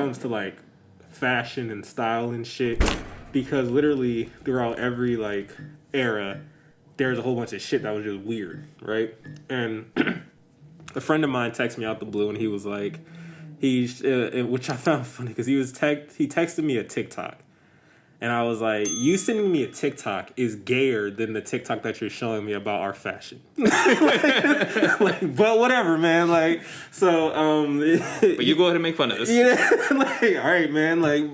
comes to like fashion and style and shit, because literally throughout every like era, there's a whole bunch of shit that was just weird, right? And a friend of mine texted me out the blue, and he was like, which I found funny because he texted me a TikTok. And I was like, you sending me a TikTok is gayer than the TikTok that you're showing me about our fashion. But whatever, man. Like, so, but you go ahead and make fun of this. Yeah, like, all right, man. Like,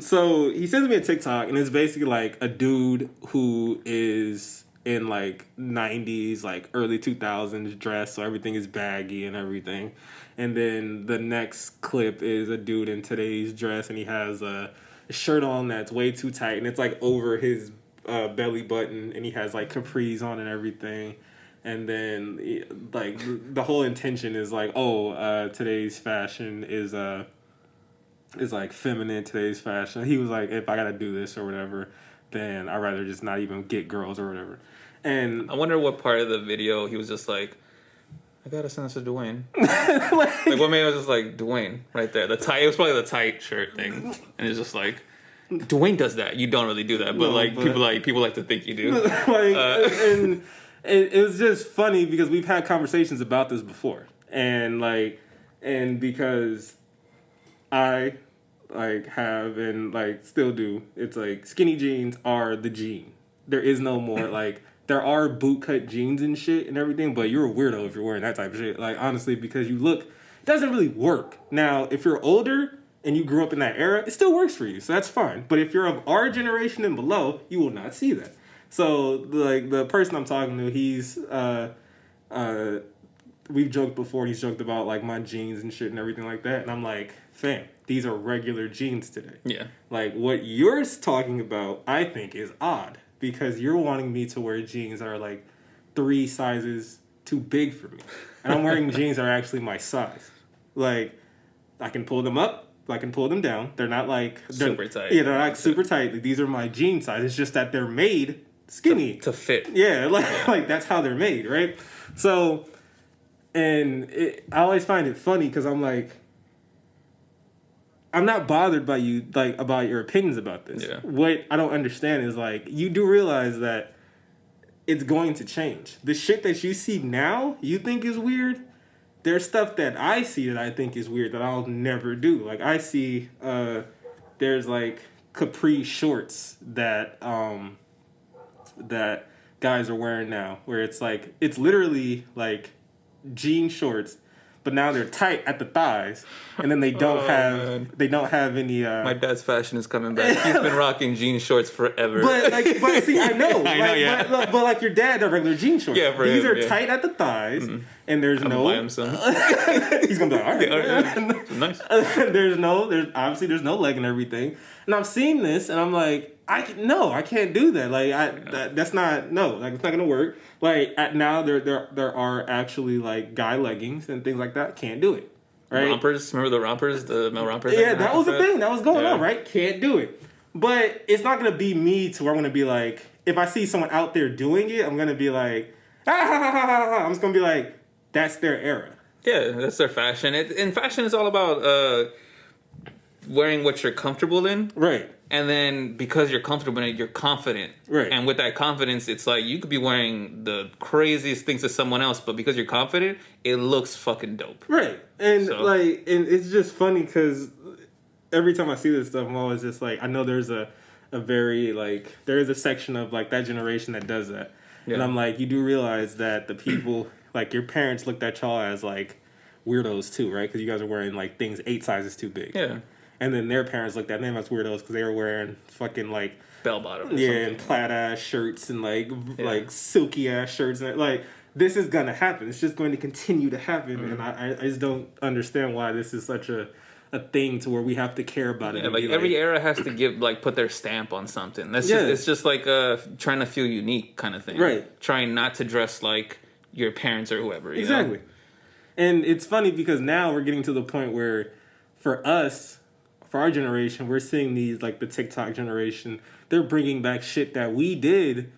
so he sends me a TikTok, and it's basically like a dude who is in like 90s, like early 2000s dress, so everything is baggy and everything. And then the next clip is a dude in today's dress, and he has a shirt on that's way too tight, and it's like over his belly button, and he has like capris on and everything. And then like the whole intention is like, today's fashion is like feminine. Today's fashion. He was like, if I gotta do this or whatever, then I'd rather just not even get girls or whatever. And I wonder what part of the video he was just like, I gotta send this to Dwayne. like what made it was just like Dwayne right there. It was probably the tight shirt thing, and it's just like Dwayne does that. You don't really do that, but people like to think you do. And it was just funny because we've had conversations about this before, and because I like have and like still do. It's like skinny jeans are the jean. There is no more like. There are bootcut jeans and shit and everything, but you're a weirdo if you're wearing that type of shit. Like, honestly, because it doesn't really work. Now, if you're older and you grew up in that era, it still works for you, so that's fine. But if you're of our generation and below, you will not see that. So, like, the person I'm talking to, he's, we've joked before, he's joked about, like, my jeans and shit and everything like that, and I'm like, fam, these are regular jeans today. Yeah. Like, what you're talking about, I think, is odd. Because you're wanting me to wear jeans that are like 3 sizes too big for me. And I'm wearing jeans that are actually my size. Like, I can pull them up, I can pull them down. They're not like... super tight. Yeah, they're not super tight. Like, these are my jean size. It's just that they're made skinny. To fit. Yeah, like that's how they're made, right? So, and I always find it funny because I'm like... I'm not bothered by you, like, about your opinions about this. Yeah. What I don't understand is, like, you do realize that it's going to change. The shit that you see now, you think is weird. There's stuff that I see that I think is weird that I'll never do. Like, I see, there's, like, capri shorts that guys are wearing now, where it's, like, it's literally, like, jean shorts, but now they're tight at the thighs, and then they don't have any. My dad's fashion is coming back. He's been rocking jean shorts forever. But see, I know, but like your dad, the regular jean shorts. Yeah, for these him, are tight at the thighs, and there's I'm no. Buy him some. He's gonna be like, all right, nice. There's no leg and everything, and I'm seeing this, and I'm like, I can't do that. Like, that's not it's not gonna work. Like, now there are actually like guy leggings and things like that. Can't do it. Right? Rompers, remember the rompers, the male rompers? Yeah, that was the thing that was going on, right? Can't do it. But it's not gonna be me to where I'm gonna be like, if I see someone out there doing it, I'm gonna be like, I'm just gonna be like, that's their era. Yeah, that's their fashion. And fashion is all about wearing what you're comfortable in. Right. And then because you're comfortable in it, you're confident. Right. And with that confidence, it's like you could be wearing the craziest things to someone else, but because you're confident, it looks fucking dope. Right. And and it's just funny because every time I see this stuff, I'm always just like, I know there's a very, like, there is a section of, like, that generation that does that. Yeah. And I'm like, you do realize that the people, like, your parents looked at y'all as, like, weirdos too, right? Because you guys are wearing, like, things 8 sizes too big. Yeah. And then their parents looked at them as weirdos because they were wearing fucking, like... bell bottoms. Yeah, and plaid-ass shirts and, like silky-ass shirts. And, like, this is going to happen. It's just going to continue to happen. Mm-hmm. And I just don't understand why this is such a thing to where we have to care about it. Yeah, like, every era has to put their stamp on something. It's just like trying to feel unique kind of thing. Right. Trying not to dress like your parents or whoever. Exactly. Know? And it's funny because now we're getting to the point where, for us... for our generation, we're seeing these, like, the TikTok generation, they're bringing back shit that we did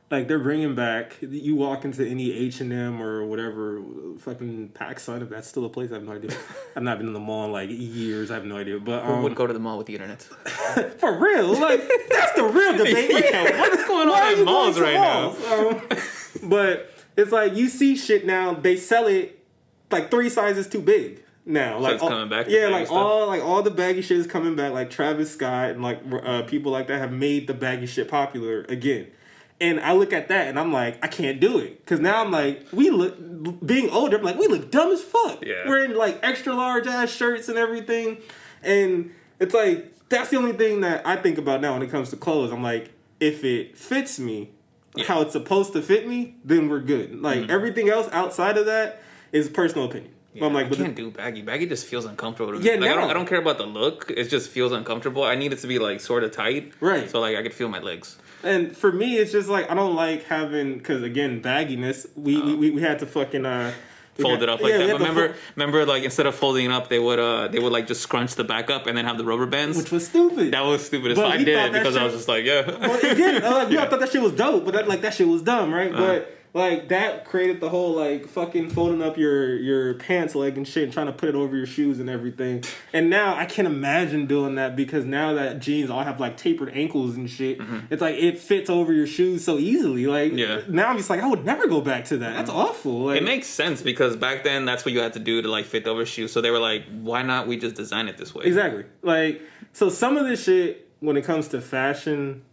Like, they're bringing back, you walk into any H&M or whatever, fucking PacSun, if that's still a place, I have no idea. I've not been in the mall in, like, years, I have no idea. But Who would go to the mall with the internet? For real, like, that's the real debate. Yeah, what's going on in malls right now? But it's like, you see shit now, they sell it, like, 3 sizes too big. Now, like, so it's coming back. Yeah, like all the baggy shit is coming back. Like Travis Scott and like people like that have made the baggy shit popular again. And I look at that and I'm like, I can't do it because now I'm like, being older, I'm like, we look dumb as fuck. Yeah, we're in like extra large ass shirts and everything, and it's like that's the only thing that I think about now when it comes to clothes. I'm like, if it fits me how it's supposed to fit me, then we're good. Like everything else outside of that is personal opinion. Yeah, I'm like, I can't do baggy. Baggy just feels uncomfortable to me. Yeah, like, no. I don't care about the look. It just feels uncomfortable. I need it to be like sort of tight, right? So like I could feel my legs. And for me, it's just like I don't like having because again, bagginess. We had to fucking fold it up like that. But remember, like instead of folding it up, they would like just scrunch the back up and then have the rubber bands, which was stupid. That was stupid as fuck. I did it because I was just like, yeah. Well, again, like you all thought that shit was dope, but that shit was dumb, right? But like that created the whole like fucking folding up your pants leg and shit and trying to put it over your shoes and everything. And now I can't imagine doing that because now that jeans all have like tapered ankles and shit, it's like it fits over your shoes so easily. Like now I'm just like I would never go back to that. That's awful. Like, it makes sense because back then that's what you had to do to like fit over shoes. So they were like, why not we just design it this way? Exactly. Like so some of this shit when it comes to fashion.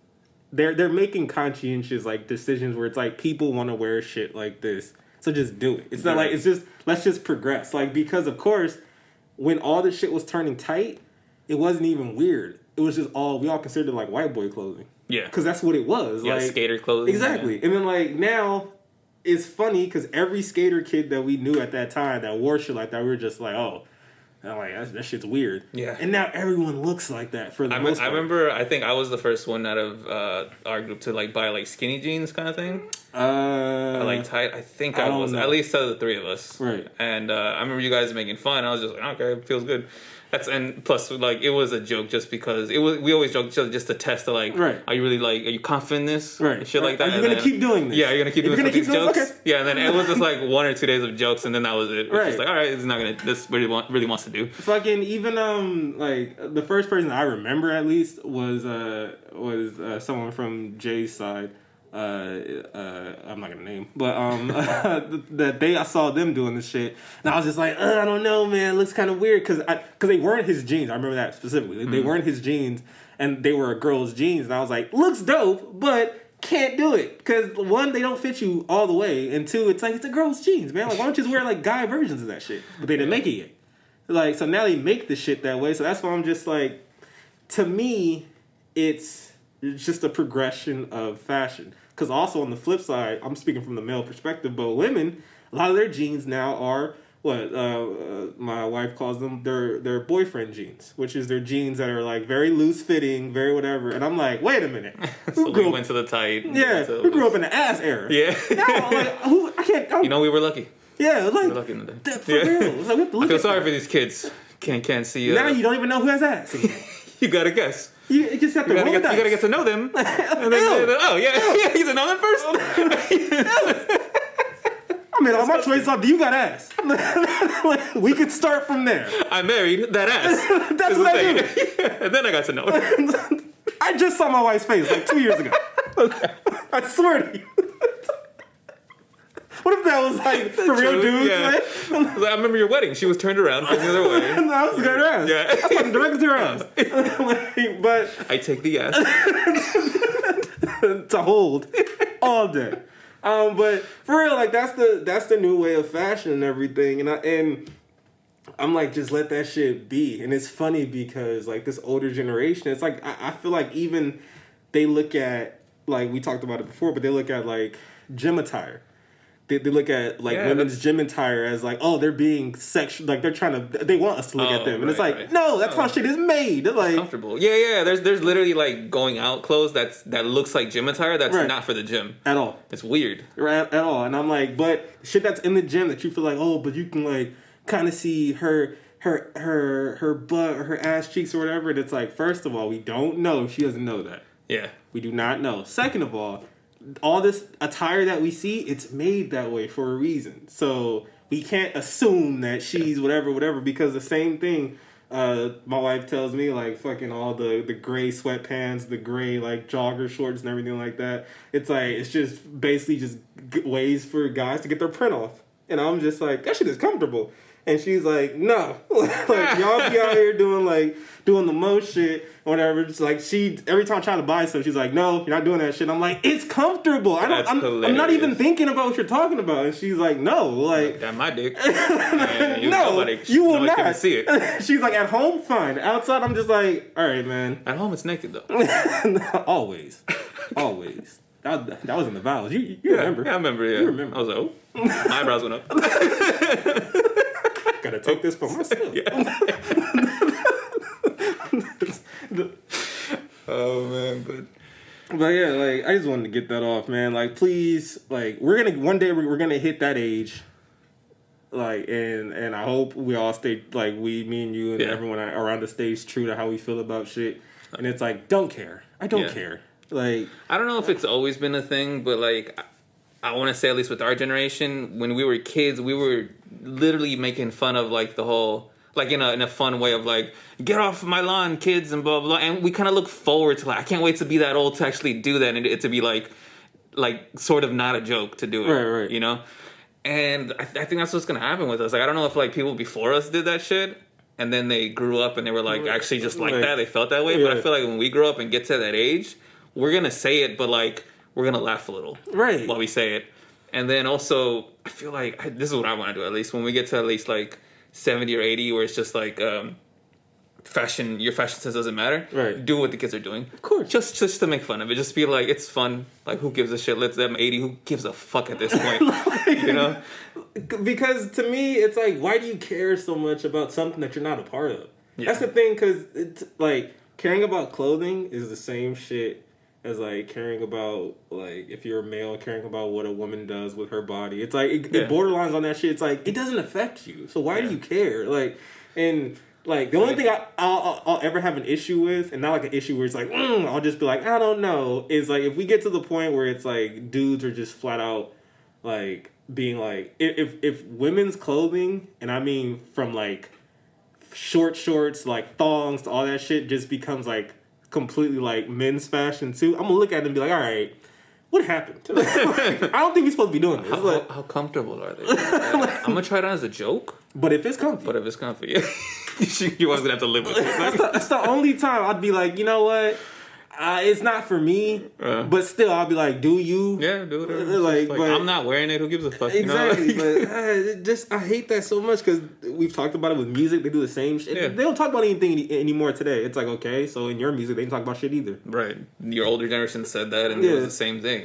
They're making conscientious like decisions where it's like people want to wear shit like this, so just do it. It's not like it's just let's just progress. Like because of course, when all this shit was turning tight, it wasn't even weird. It was just we all considered it like white boy clothing. Yeah, because that's what it was. Yeah, like skater clothing. Exactly. And then like now, it's funny because every skater kid that we knew at that time that wore shit like that, we were just like, oh. I'm like, that shit's weird. Yeah. And now everyone looks like that for the most part. I remember, I think I was the first one out of our group to like buy like skinny jeans kind of thing. Like tight. I think I was. Know. At least out of the 3 of us. Right. And I remember you guys making fun. I was just like, okay, it feels good. And plus, like, it was a joke just because we always joke just to test the like, are you really like, are you confident in this? Right. And shit like that. Are you going to keep doing this? Yeah, you're going to keep doing these jokes. Okay. Yeah, and then it was just like 1 or 2 days of jokes, and then that was it. It was just like, all right, this really wants to do. Fucking even like the first person I remember at least was someone from Jay's side. I'm not gonna name, but I saw them doing this shit, and I was just like, I don't know, man, it looks kind of weird because they weren't his jeans. I remember that specifically. They weren't his jeans, and they were a girl's jeans, and I was like, looks dope, but can't do it because 1, they don't fit you all the way, and 2, it's like it's a girl's jeans, man. Like, why don't you just wear like guy versions of that shit? But they didn't make it yet. Like, so now they make the shit that way. So that's why I'm just like, to me, it's just a progression of fashion. Because also on the flip side, I'm speaking from the male perspective, but women, a lot of their jeans now are what my wife calls them their boyfriend jeans, which is their jeans that are like very loose fitting, very whatever. And I'm like, wait a minute, so we went to the tight. Yeah, we grew up in the ass era. Yeah, no, like, I can't. You know, we were lucky. Yeah, like we were lucky in the day. For real. Like, we have to look I feel sorry for these kids. Can't see. Now you don't even know who has ass. You gotta guess. You just have to roll the dice. You gotta get to know them. And then, you get to know them first. I mean, all my choices off. Do you got ass? We could start from there. I married that ass. That's what I do. And then I got to know her. I just saw my wife's face like 2 years ago. I swear to you. What if that was like for real dudes? Yeah. Like, I remember your wedding. She was turned around from the other way. No, I was going her ass. Yeah. I was talking directly to her ass. But I take the ass to hold all day. But for real, like that's the new way of fashion and everything. And I'm like, just let that shit be. And it's funny because like this older generation, it's like I feel like even they look at, like we talked about it before, but they look at like gym attire. They look at like women's gym attire as like, oh, they're being sexual, like they want us to look at them, and it's like, no, that's how shit is made. They're like comfortable. Yeah. There's literally like going out clothes that looks like gym attire that's not for the gym at all. It's weird, right? At all. And I'm like, but shit that's in the gym that you feel like, oh, but you can like kind of see her butt or her ass cheeks or whatever. And it's like, first of all, we don't know. She doesn't know that. Yeah, we do not know. Second of all, all this attire that we see, it's made that way for a reason. So we can't assume that she's whatever, because the same thing my wife tells me, like, fucking all the gray sweatpants, the gray, like, jogger shorts and everything like that. It's like, it's just basically just ways for guys to get their print off. And I'm just like, that shit is comfortable. And she's like, no. Like, y'all be out here doing the most shit or whatever. Just like, she, every time I try to buy something, she's like, no, you're not doing that shit. I'm like, it's comfortable. I'm not even thinking about what you're talking about. And she's like, no. Like, got my dick. No, you will not see it. She's like, at home, fine. Outside, I'm just like, all right, man. At home, it's naked, though. Always. That was in the vows. You remember. Yeah, I remember, yeah. You remember. I was like, oh. My eyebrows went up. Gotta take this for myself. Oh, man, but yeah, like, I just wanted to get that off, man. Like, please, like, one day we're gonna hit that age. Like, and I hope we all stay, like, me and you and everyone around the stage true to how we feel about shit. And it's like, don't care. I don't care. Like, I don't know if it's always been a thing, but, like, I want to say, at least with our generation, when we were kids, we were literally making fun of, like, the whole, like, in a fun way of, like, get off my lawn, kids, and blah, blah, blah. And we kind of look forward to, like, I can't wait to be that old to actually do that and it to be, like, sort of not a joke to do it. Right. You know? And I think that's what's going to happen with us. Like, I don't know if, like, people before us did that shit, and then they grew up and they were, like, actually just like that. They felt that way. Yeah. But I feel like when we grow up and get to that age, we're going to say it, but, like, we're going to laugh a little. Right. While we say it. And then also, I feel like, this is what I want to do, at least, when we get to at least, like, 70 or 80, where it's just, like, fashion, your fashion sense doesn't matter. Right. Do what the kids are doing. Of course. Just to make fun of it. Just be like, it's fun. Like, who gives a shit? Let them 80. Who gives a fuck at this point? Like, you know? Because to me, it's like, why do you care so much about something that you're not a part of? Yeah. That's the thing, because it's like, caring about clothing is the same shit as, like, caring about, like, if you're a male, caring about what a woman does with her body. It's like, it borderlines on that shit. It's like, it doesn't affect you. So why do you care? Like, and, like, the only thing I'll ever have an issue with, and not like an issue where it's like, I'll just be like, I don't know, is, like, if we get to the point where it's like, dudes are just flat out, like, being like, if women's clothing, and I mean from, like, short shorts, like, thongs to all that shit, just becomes, like, completely, like, men's fashion too, I'm gonna look at it and be like, all right, what happened? Like, I don't think we're supposed to be doing this. How comfortable are they? I'm gonna try it on as a joke. But if it's comfy. Yeah. You was gonna have to live with it. That's the only time I'd be like, you know what? It's not for me, but still, I'll be like, do you? Yeah, do whatever. Like, but I'm not wearing it. Who gives a fuck? Exactly. You know? But I hate that so much because we've talked about it with music. They do the same shit. Yeah. They don't talk about anything anymore today. It's like, okay, so in your music, they don't talk about shit either. Right. Your older generation said that, and it was the same thing.